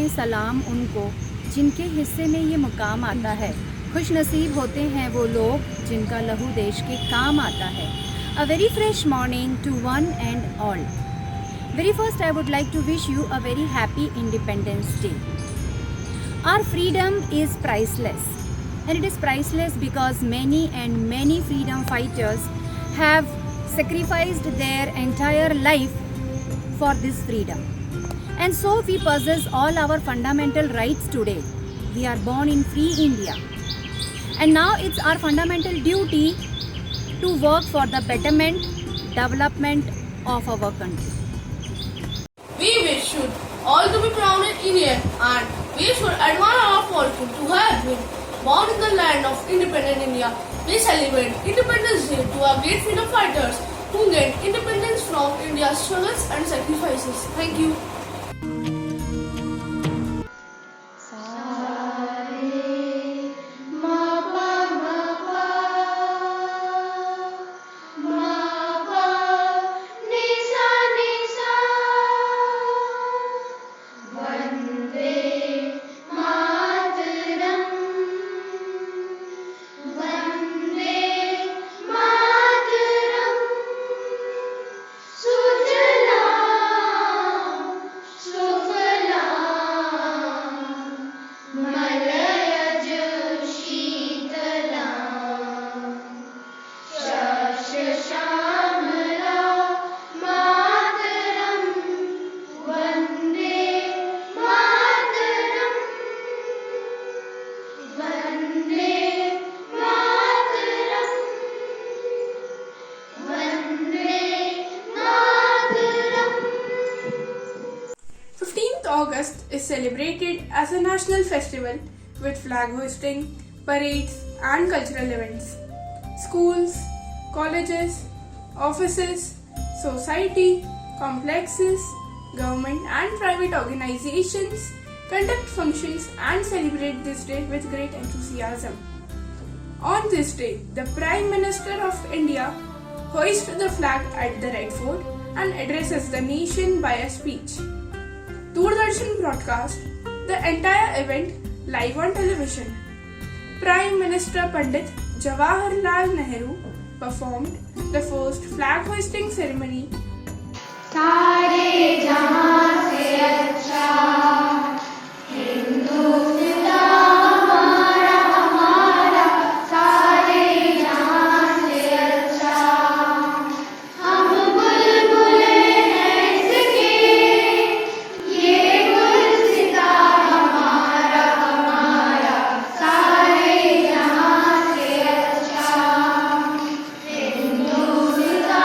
हैं सलाम उनको जिनके हिस्से में ये मुकाम आता है। खुश नसीब होते हैं वो लोग जिनका लहू देश के काम आता है। A very fresh morning to one and all. Very first I would like to wish you a very happy Independence Day. Our freedom is priceless, and it is priceless because many freedom fighters have sacrificed their entire life for this freedom. And so we possess all our fundamental rights today. We are born in free India. And now it's our fundamental duty to work for the betterment, development of our country. We wish should all to be proud in India, and we should admire our fortune to have been born in the land of independent India. We celebrate Independence Day to our great freedom fighters who gained independence from India's struggles and sacrifices. Thank you. August is celebrated as a national festival with flag hoisting, parades and cultural events. Schools, colleges, offices, society, complexes, government and private organizations conduct functions and celebrate this day with great enthusiasm. On this day, the Prime Minister of India hoists the flag at the Red Fort and addresses the nation by a speech. Doordarshan broadcast the entire event live on television. Prime Minister Pandit Jawaharlal Nehru performed the first flag hoisting ceremony. सारे जहां से अच्छा हिंदुस्तान हमारा हमारा, सारे जहां से अच्छा हम बुलबुले हैं इसके, ये गुलसिता हमारा हमारा, सारे जहां से अच्छा हिंदुस्तान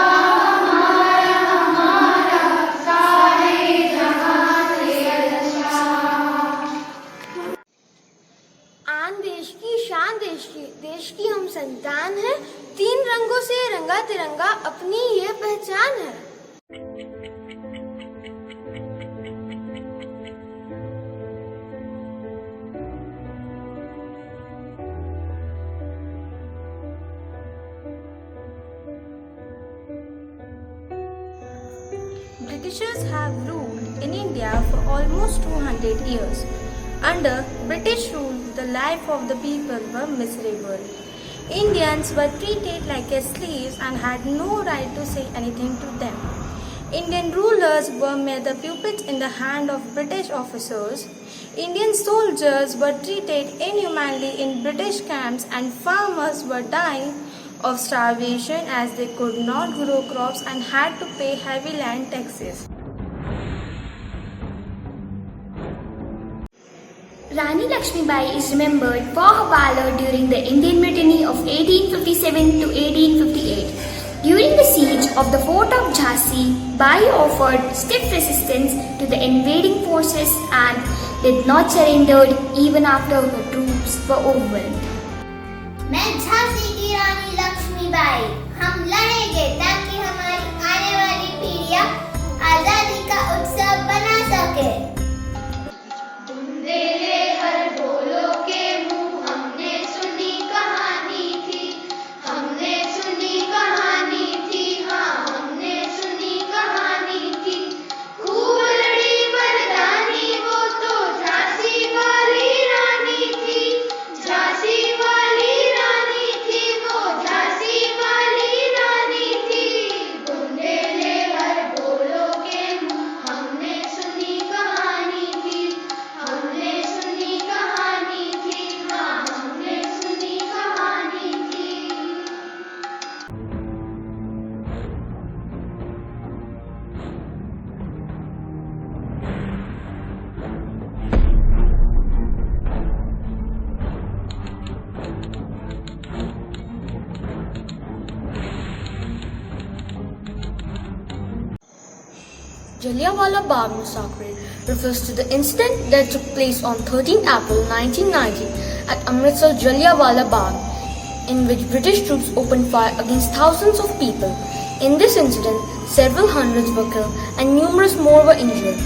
हमारा हमारा, सारे जहां से अच्छा। आन देश की शान देश की हम संतान हैं, तीन रंगों से रंगा तिरंगा अपनी ये पहचान है। Britishers have ruled in India for almost 200 years. Under British rule, the life of the people were miserable. Indians were treated like slaves and had no right to say anything to them. Indian rulers were mere puppets in the hand of British officers. Indian soldiers were treated inhumanely in British camps, and farmers were dying of starvation as they could not grow crops and had to pay heavy land taxes. Rani Lakshmibai is remembered for her valor during the Indian Mutiny of 1857 to 1858. During the siege of the fort of Jhansi, Bai offered stiff resistance to the invading forces and did not surrender even after her troops were overwhelmed. मैं झांसी की रानी लक्ष्मीबाई, हम लड़ेंगे ताकि हमारी आने वाली पीढ़ियां आजादी का उत्सव बना सके। बुंदेले हर बोलो के मुंह, हमने सुनी कहानी थी, हमने सुनी कहानी थी, हाँ हमने सुनी कहानी थी। खूब लड़ी मर्दानी वो तो Jallianwala Bagh massacre refers to the incident that took place on 13 April 1990 at Amritsar Jallianwala Bagh, in which British troops opened fire against thousands of people. In this incident, several hundreds were killed and numerous more were injured.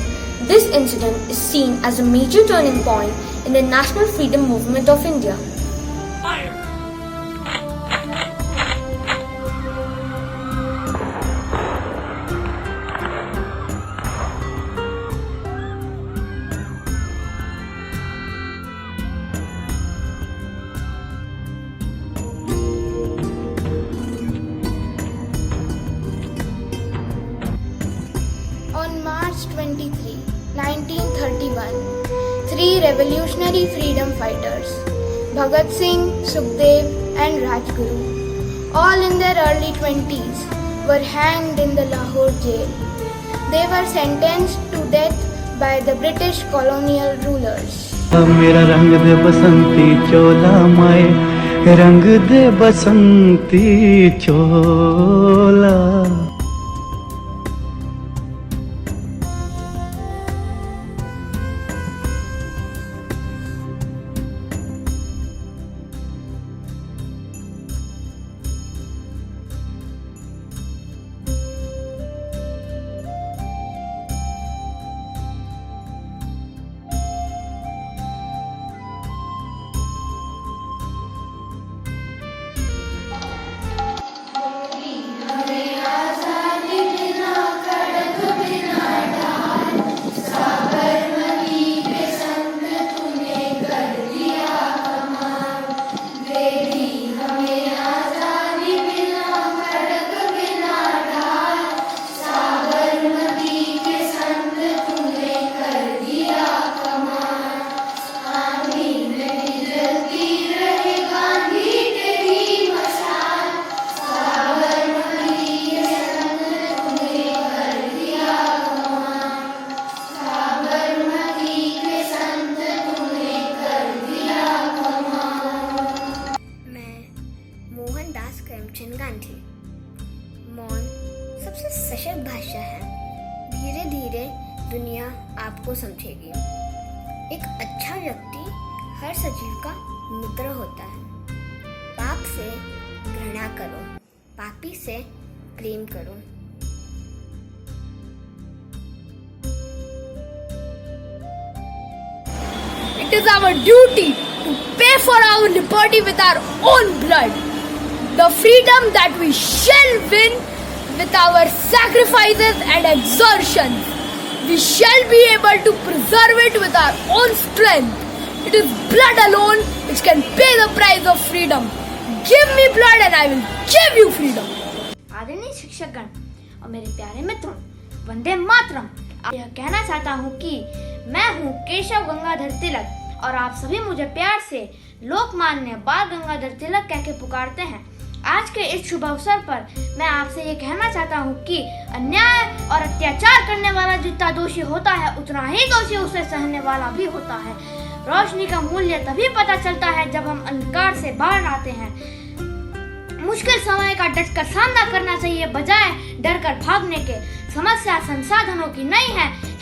This incident is seen as a major turning point in the national freedom movement of India. On March 23, 1931, three revolutionary freedom fighters, Bhagat Singh, Sukhdev and Rajguru, all in their early 20s, were hanged in the Lahore jail. They were sentenced to death by the British colonial rulers. मेरा रंग दे बसंती चोला माए रंग दे बसंती चोला मोहनदास करमचंद गांधी। मौन सबसे सशक्त भाषा है। धीरे धीरे दुनिया आपको समझेगी। एक अच्छा व्यक्ति हर सजीव का मित्र होता है। पाप से घृणा करो, पापी से प्रेम करो। It is our duty to pay for our liberty with our own blood. The freedom that we shall win with our sacrifices and exertions. We shall be able to preserve it with our own strength. It is blood alone which can pay the price of freedom. Give me blood and I will give you freedom. आदरणीय शिक्षकगण और मेरे प्यारे मित्रों, वंदे मातरम। यह कहना चाहता हूँ कि मैं हूँ केशव गंगाधर तिलक और आप सभी मुझे प्यार से लोकमान्य बाल गंगाधर तिलक कह के पुकारते हैं। आज के इस शुभ अवसर पर मैं आपसे ये कहना चाहता हूँ कि अन्याय और अत्याचार करने वाला जितना दोषी होता है उतना ही दोषी उसे सहने वाला भी होता है। रोशनी का मूल्य तभी पता चलता है जब हम अंधकार से बाहर आते हैं। मुश्किल समय का डटकर सामना करना चाहिए बजाय डर कर भागने के। समस्या संसाधनों की नहीं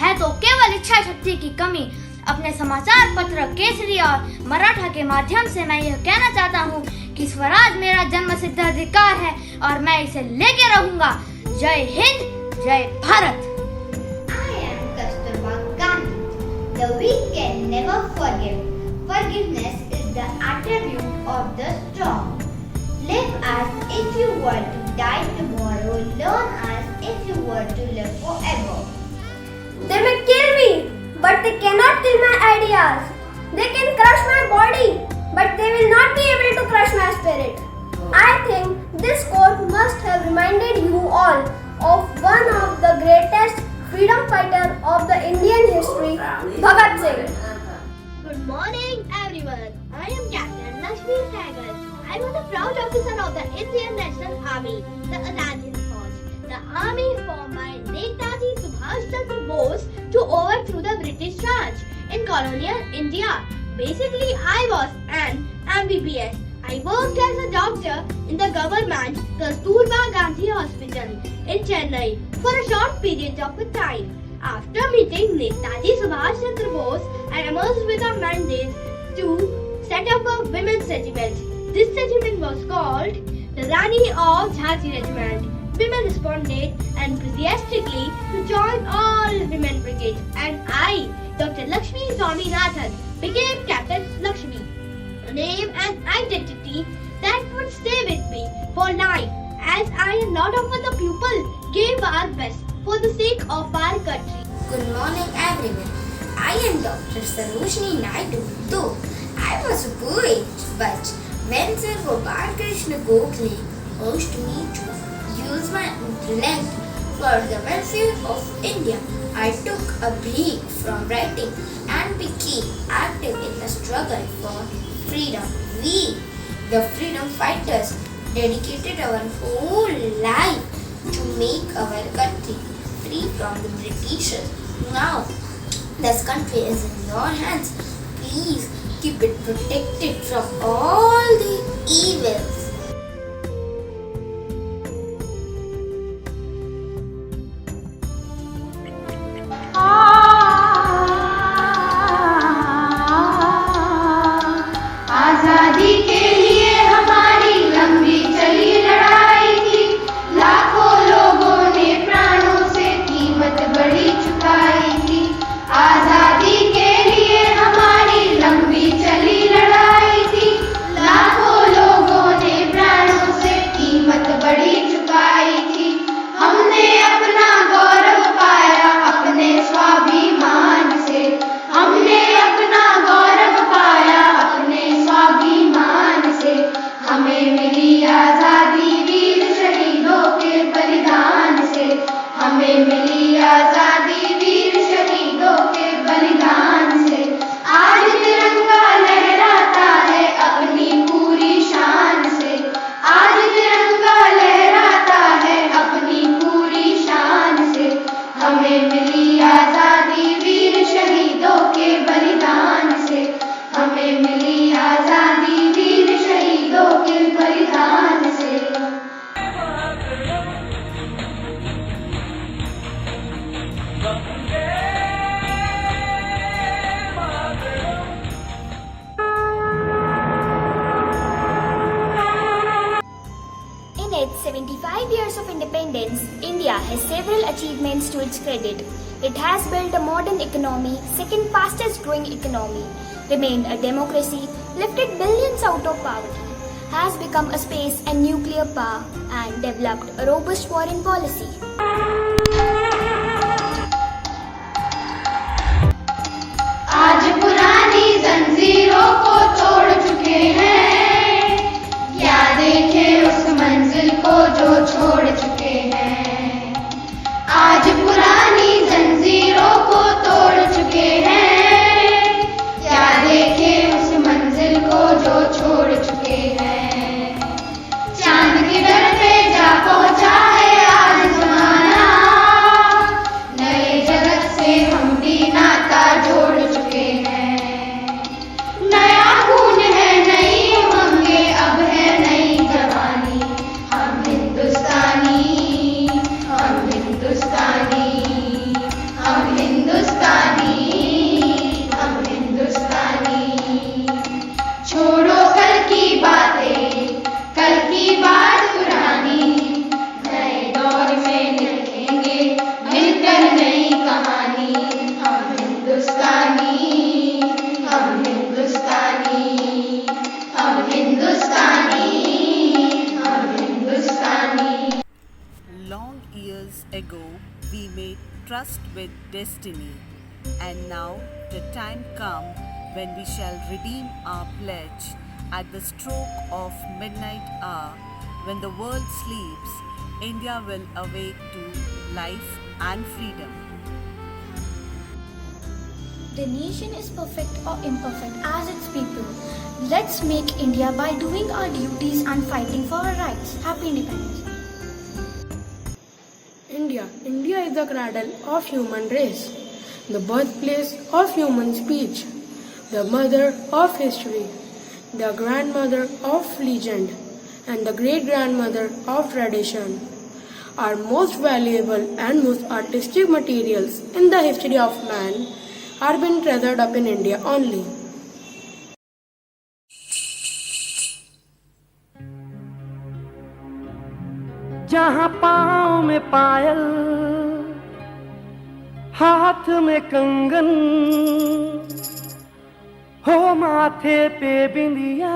है तो केवल इच्छा शक्ति की कमी। अपने समाचार पत्र केसरी और मराठा के माध्यम से मैं यह कहना चाहता हूँ कि स्वराज मेरा जन्म सिद्ध अधिकार है और मैं इसे लेके रहूंगा। जय हिंद, जय Bharat. I am Kasturba Gandhi. The weak can never forgive. Forgiveness is the attribute of the strong. Live as if you were to die tomorrow. Learn as if you were to live forever. They may kill me, but they cannot kill my ideas. They can crush my body, but they will not be able to crush my spirit. I think this quote must have reminded you all of one of the greatest freedom fighter of the Indian history, Bhagat Singh. Good morning, everyone. I am Captain Lakshmi Sehgal. I was a proud officer of the Indian National Army, the Azadi Force. The army formed by Netaji Subhash Chandra Bose to overthrow the British Raj in colonial India. Basically, I was an MBBS. I worked as a doctor in the government Kasturba Gandhi Hospital in Chennai for a short period of time. After meeting Netaji Subhash Chandra Bose, I emerged with a mandate to set up a women's regiment. This regiment was called the Rani of Jhansi Regiment. Women responded enthusiastically to join all women brigades, and I, Dr. Lakshmi Swaminathan, became Captain Lakshmi. A name and identity that would stay with me for life, as I and lot of other people gave our best for the sake of our country. Good morning everyone. I am Dr. Sarojini Naidu. Though I was a poet, but when Sir Gopal Krishna Gokhale urged me to use my intellect for the welfare of India, I took a break from writing and became active in the struggle for freedom. We, the freedom fighters, dedicated our whole life to make our country free from the Britishers. Now, this country is in your hands. Please keep it protected from all the evils. आजादी के लिए हमारी लंबी चली लड़ाई थी, लाखों लोगों ने प्राणों से कीमत बड़ी चुकाई थी। आजादी के लिए हमारी लंबी चली लड़ाई थी, लाखों लोगों ने प्राणों से कीमत बड़ी चुकाई थी। हमने अपना गौरव पाया अपने स्वाभिमान से, हमने अपना गौरव पाया अपने स्वाभिमान से। हमें मिली आजादी वीर शहीदों के बलिदान से, हमें मिली आजादी वीर शहीदों के बलिदान से। आज तिरंगा लहराता है अपनी पूरी शान से, आज तिरंगा लहराता है अपनी पूरी शान से। हमें मिली आजादी वीर शहीदों के बलिदान से, हमें मिली आजादी वीर शहीदों के बलिदान से। In its 75 years of independence, India has several achievements to its credit. It has built a modern economy, second fastest growing economy, remained a democracy, lifted billions out of poverty, has become a space and nuclear power, and developed a robust foreign policy. आज पुरानी जंजीरों को तोड़ चुके हैं, क्या देखे उस मंजिल को जो छोड़ चुके हैं। आज पुरानी जंजीरों को तोड़ चुके हैं, क्या देखे उस मंजिल को जो छोड़ चुके हैं। चांद की दर पे जा पहुंचा है आज जमाना, नए जगत से हम भी नाता जोड़ चुके हैं। नया खून है, नई उमंगे, अब है नई जवानी। हम हिंदुस्तानी, हम हिंदुस्तानी, हम हिंदुस्तानी, हम हिंदुस्तानी। छोड़ो कल की बातें, कल की बात पुरानी, नए दौर में लिखेंगे मिलकर नई कहानी। हम हिंदुस्तानी, हम हिंदुस्तानी, हम हिंदुस्तानी, हम हिंदुस्तानी। Long years ago, we made trust with destiny, and now the time come when we shall redeem our pledge at the stroke of midnight hour. When the world sleeps, India will awake to life and freedom. The nation is perfect or imperfect as its people. Let's make India by doing our duties and fighting for our rights. Happy Independence Day. India is the cradle of human race, the birthplace of human speech, the mother of history, the grandmother of legend, and the great-grandmother of tradition. are most valuable and most artistic materials in the history of man are been treasured up in India only. जहाँ पाँव में पायल, हाथ में कंगन, हो माथे पे बिंदिया,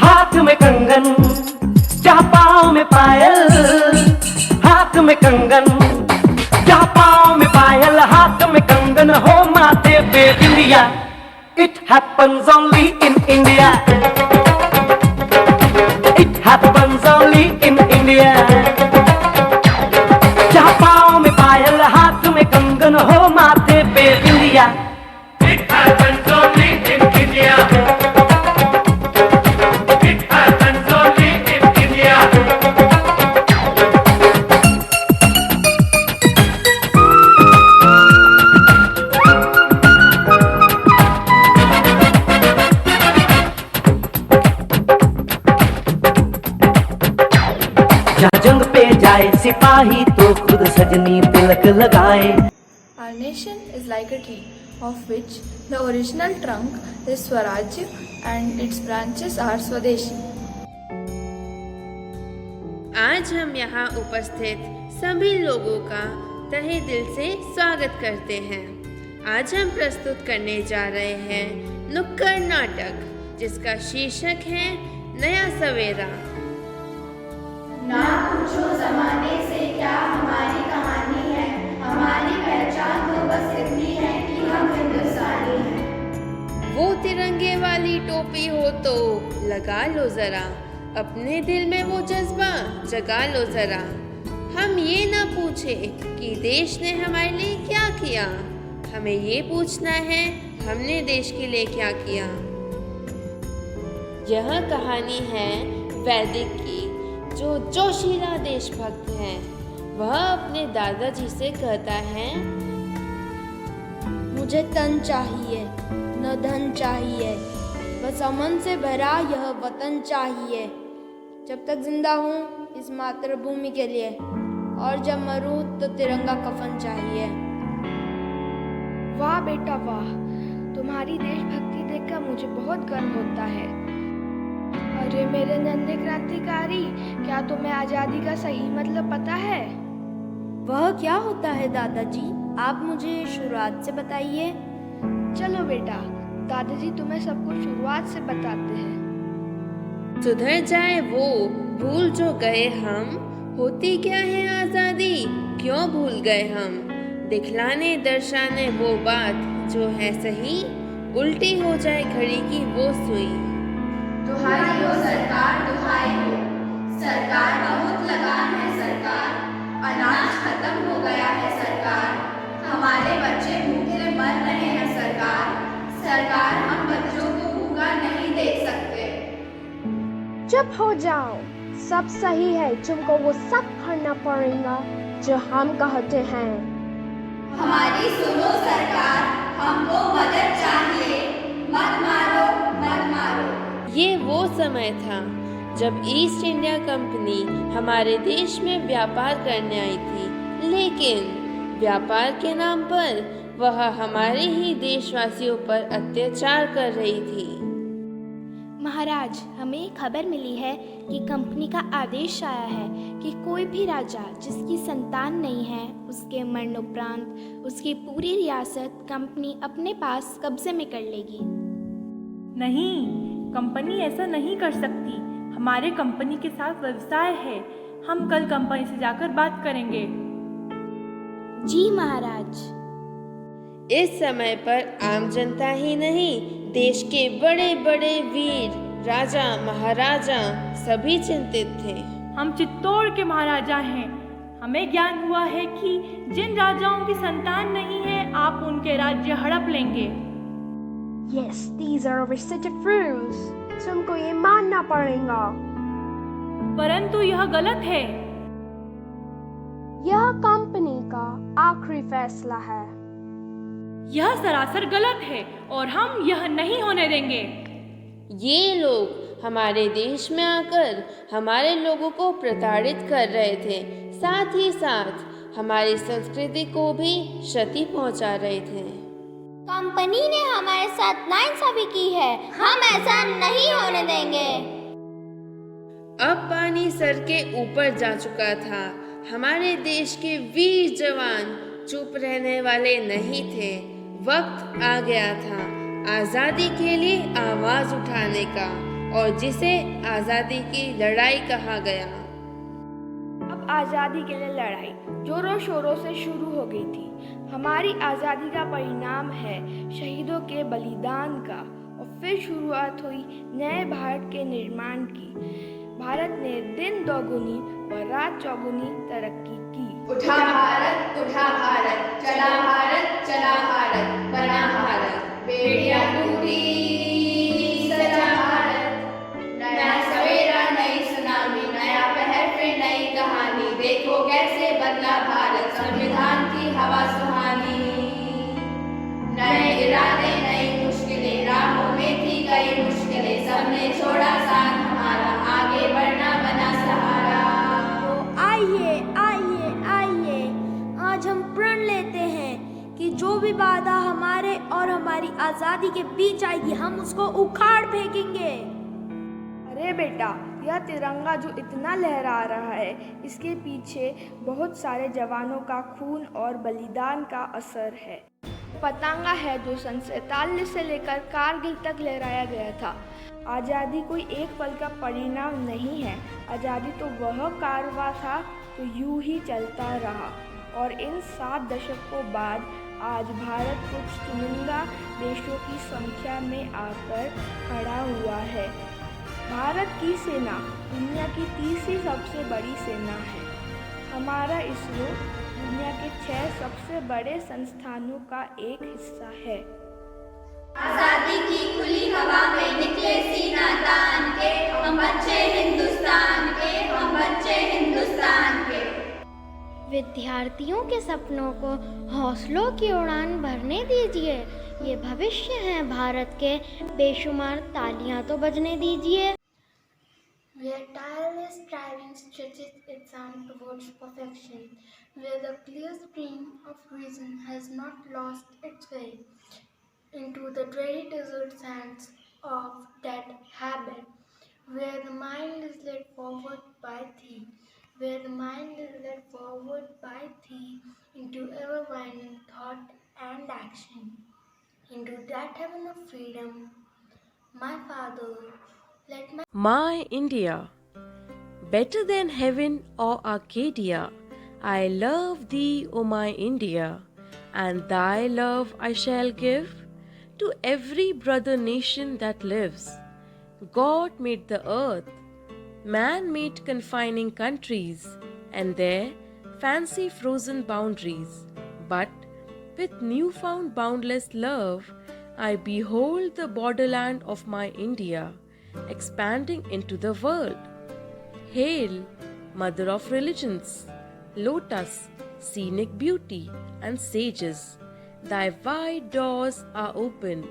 हाथ में कंगन, जहाँ पाँव में पायल, हाथ में कंगन, जहाँ पाँव में पायल, हाथ में कंगन, हो माथे पे बिंदिया. It happens only in India. It happens only in India. जहाँ पाँव में पायल, हाथ में कंगन, हो माथे पे बिंदिया. It happens only in India. जंग पे जाए सिपाही तो खुद सजनी तिलक लगाए. Our nation is like a tree, of which the original trunk is Swarajya and its branches are Swadeshi. आज हम यहाँ उपस्थित सभी लोगों का तहे दिल से स्वागत करते हैं. आज हम प्रस्तुत करने जा रहे हैं नुक्कड़ नाटक, जिसका शीर्षक है नया सवेरा. ना पूछो जमाने से क्या हमारी कहानी है, हमारी पहचान तो बस इतनी है कि हम हिंदुस्तानी हैं. वो तिरंगे वाली टोपी हो तो लगा लो जरा, अपने दिल में वो जज्बा जगा लो जरा. हम ये ना पूछे कि देश ने हमारे लिए क्या किया, हमें ये पूछना है हमने देश के लिए क्या किया. यह कहानी है वैदिक की, जो जोशीला देशभक्त हैं. वह अपने दादाजी से कहता है, मुझे तन चाहिए न धन चाहिए, बस अमन से भरा यह वतन चाहिए. जब तक जिंदा हूँ इस मातृभूमि के लिए, और जब मरूँ तो तिरंगा कफन चाहिए. वाह बेटा वाह, तुम्हारी देशभक्ति देखकर मुझे बहुत गर्व होता है. अरे मेरे नन्हे क्रांतिकारी, क्या तुम्हें आज़ादी का सही मतलब पता है? वह क्या होता है दादाजी, आप मुझे शुरुआत से बताइए. चलो बेटा, दादाजी तुम्हें सब कुछ शुरुआत से बताते हैं. सुधर जाए वो भूल जो गए हम, होती क्या है आज़ादी क्यों भूल गए हम. दिखलाने दर्शाने वो बात जो है सही, उल्टी हो जाए घड़ी की वो सुई. दुहाई हो सरकार, दुहाई हो सरकार, बहुत लगान है सरकार, अनाज खत्म हो गया है सरकार, हमारे बच्चे भूखे मर रहे हैं सरकार, सरकार हम बच्चों को भूखा नहीं देख सकते. चुप हो जाओ, सब सही है, तुमको वो सब करना पड़ेगा जो हम कहते हैं. हमारी सुनो सरकार, हमको मदद चाहिए, मत मारो मत मारो. ये वो समय था जब ईस्ट इंडिया कंपनी हमारे देश में व्यापार करने आई थी, लेकिन व्यापार के नाम पर वह हमारे ही देशवासियों पर अत्याचार कर रही थी. महाराज, हमें खबर मिली है कि कंपनी का आदेश आया है कि कोई भी राजा जिसकी संतान नहीं है, उसके मरणोपरांत उसकी पूरी रियासत कंपनी अपने पास कब्जे में कर लेगी. नहीं, कंपनी ऐसा नहीं कर सकती. हमारे कंपनी के साथ व्यवसाय है, हम कल कंपनी से जाकर बात करेंगे. जी महाराज. इस समय पर आम जनता ही नहीं, देश के बड़े बड़े वीर, राजा महाराजा सभी चिंतित थे. हम चित्तौड़ के महाराजा हैं, हमें ज्ञान हुआ है कि जिन राजाओं की संतान नहीं है, आप उनके राज्य हड़प लेंगे। Yes, these are our set of rules. तुमको ये मानना पड़ेगा। परंतु यह गलत है। यह कंपनी का आखिरी फैसला है। यह सरासर गलत है और हम यह नहीं होने देंगे। ये लोग हमारे देश में आकर हमारे लोगों को प्रताड़ित कर रहे थे, साथ ही साथ हमारी संस्कृति को भी क्षति पहुंचा रहे थे। कंपनी ने हमारे साथ नाइंसाफी की है, हम ऐसा नहीं होने देंगे। अब पानी सर के ऊपर जा चुका था। हमारे देश के वीर जवान चुप रहने वाले नहीं थे। वक्त आ गया था आज़ादी के लिए आवाज़ उठाने का, और जिसे आज़ादी की लड़ाई कहा गया। अब आज़ादी के लिए लड़ाई जोरों शोरों से शुरू हो गई थी। हमारी आज़ादी का परिणाम है शहीदों के बलिदान का, और फिर शुरुआत हुई नए भारत के निर्माण की। भारत ने दिन दोगुनी और रात चौगुनी तरक्की की। उठा भारत, चला भारत, बना भारत, बेड़ियां टूटी, सजा भारत। नया सवेरा, नई सुनामी, नया पहर फिर नई कहानी, देखो कैसे बदला भारत, संविधान की हवा सुहानी। नए इरादे, नई मुश्किलें, राहों में थी कई मुश्किलें, सबने छोड़ा साथ हमारा, आगे बढ़ना बना सहारा। तो आइए आज हम प्रण लेते हैं कि जो भी बाधा हमारे और हमारी आज़ादी के बीच आएगी, हम उसको उखाड़ फेंकेंगे। अरे बेटा, यह तिरंगा जो इतना लहरा रहा है, इसके पीछे बहुत सारे जवानों का खून और बलिदान का असर है। पतंगा है जो सन 47 से लेकर कारगिल तक लहराया गया था। आज़ादी कोई एक पल का परिणाम नहीं है। आज़ादी तो वह कारवां था जो यूं ही चलता रहा, और इन 7 दशकों बाद आज भारत कुछ चुनिंदा देशों की संख्या में आकर खड़ा हुआ है। भारत की सेना दुनिया की तीसरी सबसे बड़ी सेना है। हमारा इसरो दुनिया के 6 सबसे बड़े संस्थानों का एक हिस्सा है। आजादी की खुली हवा में निकले सीना तान के, हम बच्चे हिंदुस्तान के, हम बच्चे हिंदुस्तान के। विद्यार्थियों के सपनों को हौसलों की उड़ान भरने दीजिए। ये भविष्य है भारत के, बेशुमार तालियां तो बजने दीजिए। Where tireless striving stretches its arm towards perfection, where the clear stream of reason has not lost its way into the dreary desert sands of dead habit, where the mind is led forward by thee, where the mind is led forward by thee into ever-winding thought and action, into that heaven of freedom, my Father, let My India, better than heaven or Arcadia, I love thee, O my India, and thy love I shall give to every brother nation that lives. God made the earth, man made confining countries, and their fancy frozen boundaries. But with newfound boundless love, I behold the borderland of my India expanding into the world. Hail, Mother of Religions, Lotus, Scenic Beauty, and Sages, thy wide doors are open,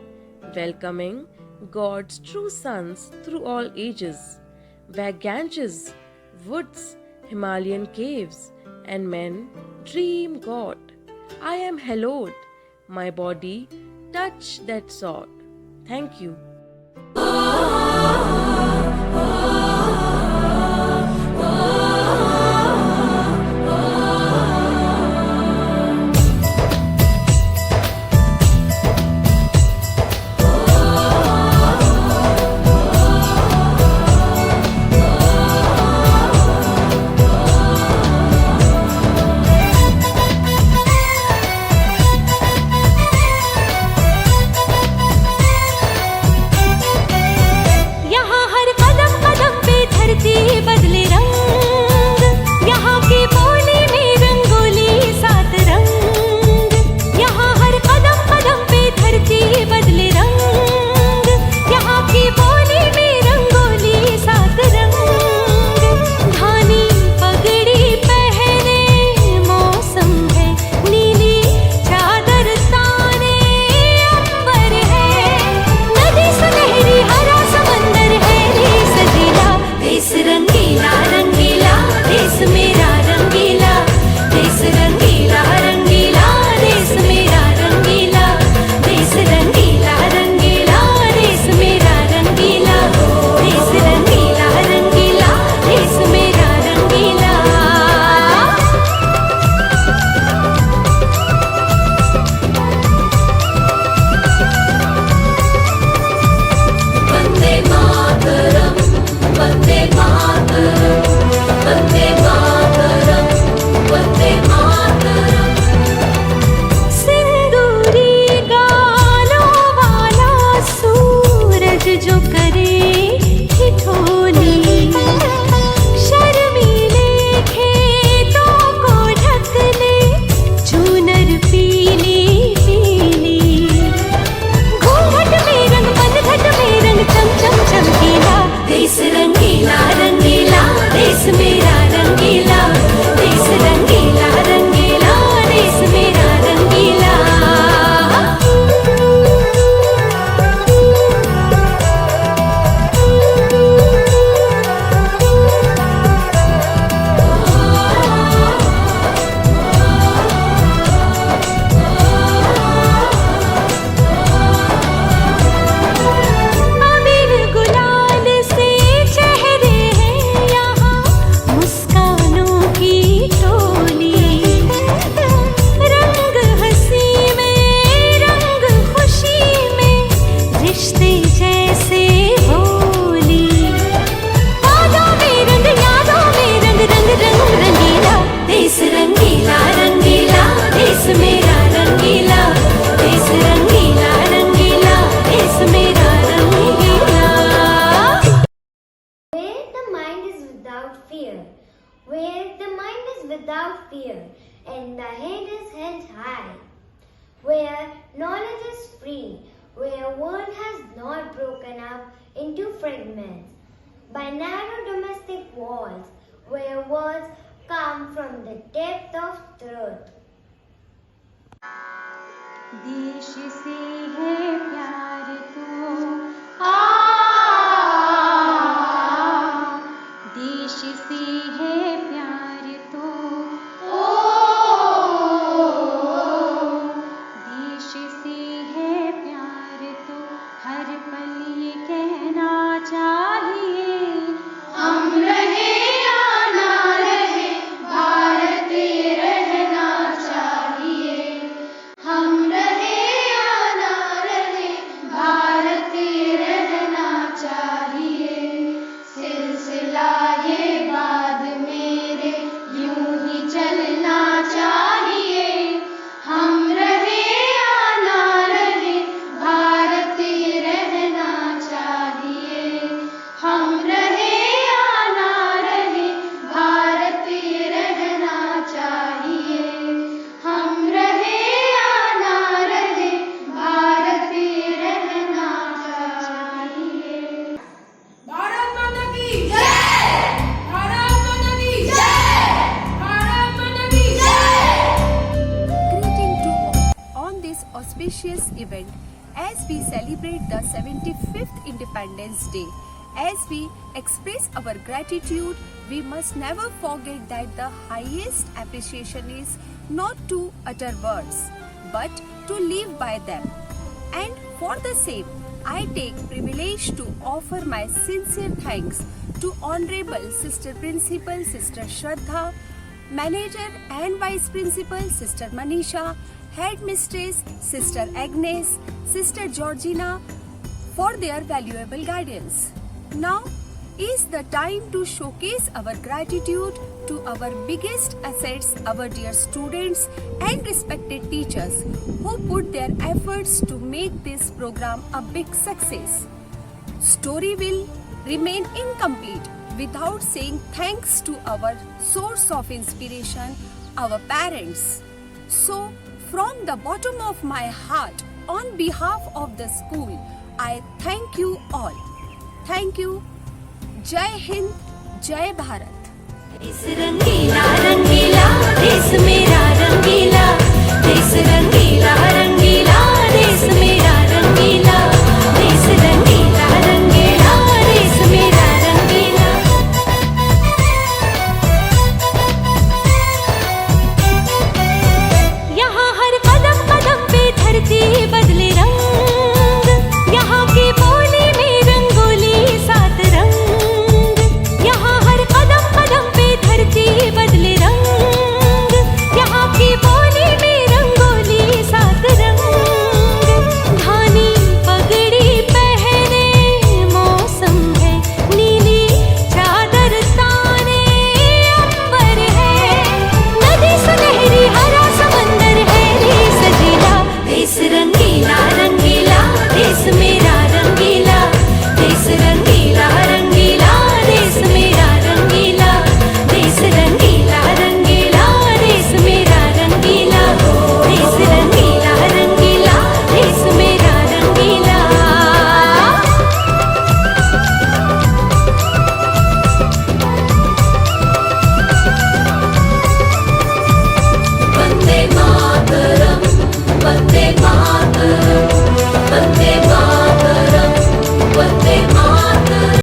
welcoming God's true sons through all ages, where Ganges, woods, Himalayan caves, and men dream God. I am hallowed, my body touch that sod. Thank you. without fear, where the mind is without fear and the head is held high, where knowledge is free, where world has not broken up into fragments by narrow domestic walls, where words come from the depth of truth. देश से है प्यार तो देश से है प्यार तो देश से है प्यार तो हर पल ये कहना चाहिए हम रहे या ना रहे भारत ये रहना चाहिए हम रहे या ना रहे भारत ये रहना चाहिए सिलसिला ये बाद मेरे यूं ही चलना चाहिए हम रहे या ना रहे भारत ये रहना चाहिए हम रहे या ना रहे भारत ये रहना चाहिए हम रहे या ना रहे भारत ये रहना चाहिए भारत माता की जय भारत माता की जय भारत माता की जय Greeting to all on this auspicious event as we celebrate the 75th Independence Day. As we express our gratitude, we must never forget that the highest appreciation is not to utter words, but to live by them. And for the same, I take privilege to offer my sincere thanks to Honorable Sister Principal Sister Shraddha, Manager and Vice Principal Sister Manisha, Headmistress Sister Agnes, Sister Georgina for their valuable guidance. Now is the time to showcase our gratitude to our biggest assets, our dear students and respected teachers who put their efforts to make this program a big success. Story will remain incomplete without saying thanks to our source of inspiration, our parents. So, from the bottom of my heart, on behalf of the school, I thank you all. Thank you. Jai Hind, Jai Bharat. देश रंगीला रंगीला देश मेरा रंगीला देश रंगीला